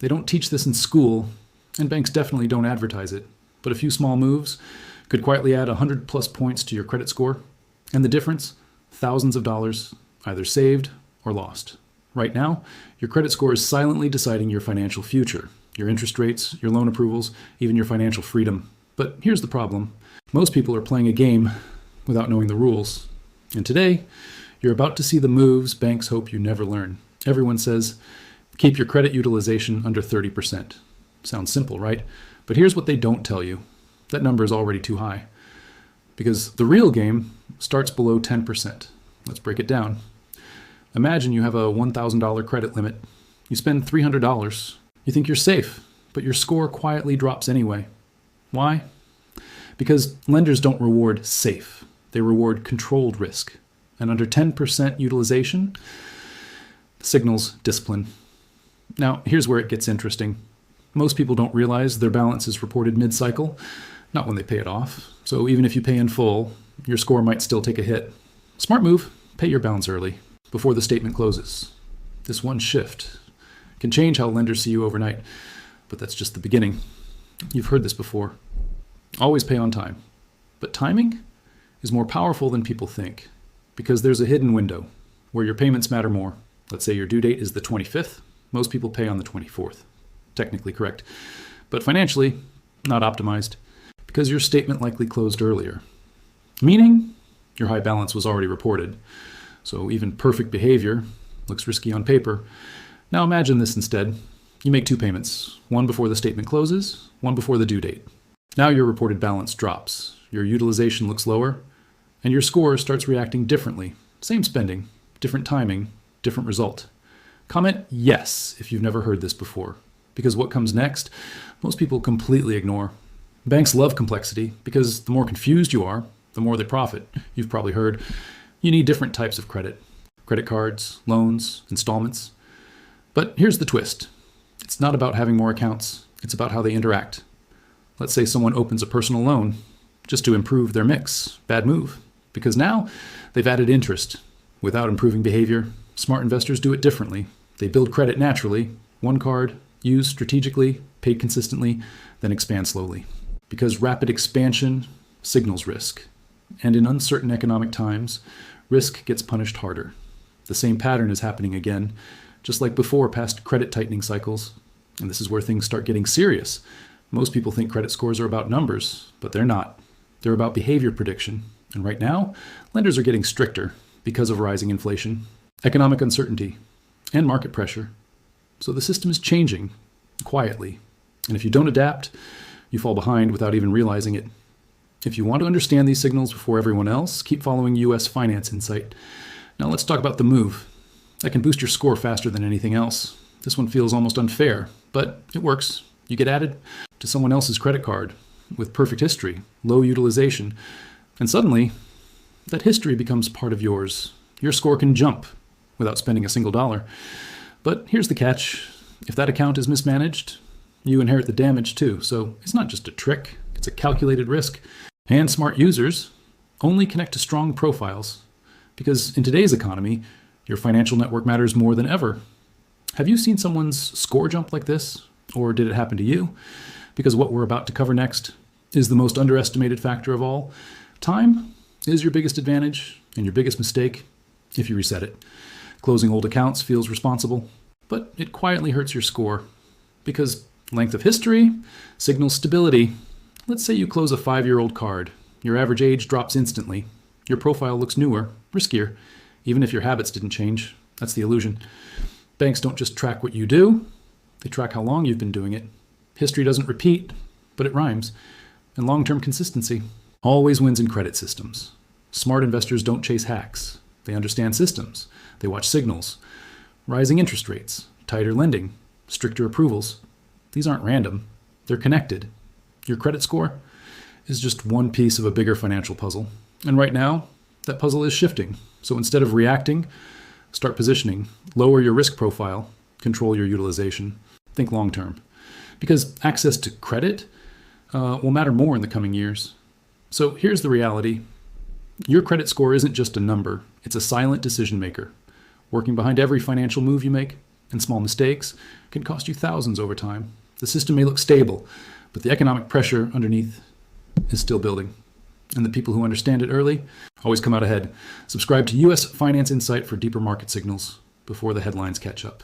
They don't teach this in school, and banks definitely don't advertise it. But a few small moves could quietly add 100 plus points to your credit score. And the difference? Thousands of dollars, either saved or lost. Right now, your credit score is silently deciding your financial future, your interest rates, your loan approvals, even your financial freedom. But here's the problem. Most people are playing a game without knowing the rules. And today, you're about to see the moves banks hope you never learn. Everyone says, keep your credit utilization under 30%. Sounds simple, right? But here's what they don't tell you. That number is already too high. Because the real game starts below 10%. Let's break it down. Imagine you have a $1,000 credit limit. You spend $300. You think you're safe, but your score quietly drops anyway. Why? Because lenders don't reward safe. They reward controlled risk. And under 10% utilization, signals discipline. Now, here's where it gets interesting. Most people don't realize their balance is reported mid-cycle, not when they pay it off. So even if you pay in full, your score might still take a hit. Smart move, pay your balance early, before the statement closes. This one shift can change how lenders see you overnight, but that's just the beginning. You've heard this before. Always pay on time. But timing is more powerful than people think, because there's a hidden window where your payments matter more. Let's say your due date is the 25th. Most people pay on the 24th. Technically correct, but financially not optimized, because your statement likely closed earlier. Meaning, your high balance was already reported. So even perfect behavior looks risky on paper. Now imagine this instead. You make two payments, one before the statement closes, one before the due date. Now your reported balance drops, your utilization looks lower, and your score starts reacting differently. Same spending, different timing, different result. Comment yes if you've never heard this before, because what comes next, most people completely ignore. Banks love complexity because the more confused you are, the more they profit. You've probably heard you need different types of credit. Credit cards, loans, installments. But here's the twist. It's not about having more accounts. It's about how they interact. Let's say someone opens a personal loan just to improve their mix. Bad move. Because now they've added interest. Without improving behavior, smart investors do it differently. They build credit naturally. One card, used strategically, paid consistently, then expand slowly. Because rapid expansion signals risk. And in uncertain economic times, risk gets punished harder. The same pattern is happening again, just like before past credit tightening cycles. And this is where things start getting serious. Most people think credit scores are about numbers, but they're not. They're about behavior prediction. And right now, lenders are getting stricter because of rising inflation, economic uncertainty, and market pressure. So the system is changing quietly. And if you don't adapt, you fall behind without even realizing it. If you want to understand these signals before everyone else, keep following US Finance Insight. Now let's talk about the move. That can boost your score faster than anything else. This one feels almost unfair, but it works. You get added to someone else's credit card with perfect history, low utilization, and suddenly that history becomes part of yours. Your score can jump without spending a single dollar. But here's the catch. If that account is mismanaged, you inherit the damage too. So it's not just a trick, it's a calculated risk. And smart users only connect to strong profiles, because in today's economy, your financial network matters more than ever. Have you seen someone's score jump like this? Or did it happen to you? Because what we're about to cover next is the most underestimated factor of all. Time is your biggest advantage and your biggest mistake if you reset it. Closing old accounts feels responsible, but it quietly hurts your score, because length of history signals stability. Let's say you close a 5-year-old card. Your average age drops instantly. Your profile looks newer, riskier, even if your habits didn't change. That's the illusion. Banks don't just track what you do, they track how long you've been doing it. History doesn't repeat, but it rhymes. And long-term consistency always wins in credit systems. Smart investors don't chase hacks. They understand systems. They watch signals. Rising interest rates, tighter lending, stricter approvals. These aren't random. They're connected. Your credit score is just one piece of a bigger financial puzzle. And right now, that puzzle is shifting. So instead of reacting, start positioning. Lower your risk profile. Control your utilization. Think long term. Because access to credit will matter more in the coming years. So here's the reality. Your credit score isn't just a number. It's a silent decision maker, working behind every financial move you make, and small mistakes can cost you thousands over time. The system may look stable, but the economic pressure underneath is still building. And the people who understand it early always come out ahead. Subscribe to US Finance Insight for deeper market signals before the headlines catch up.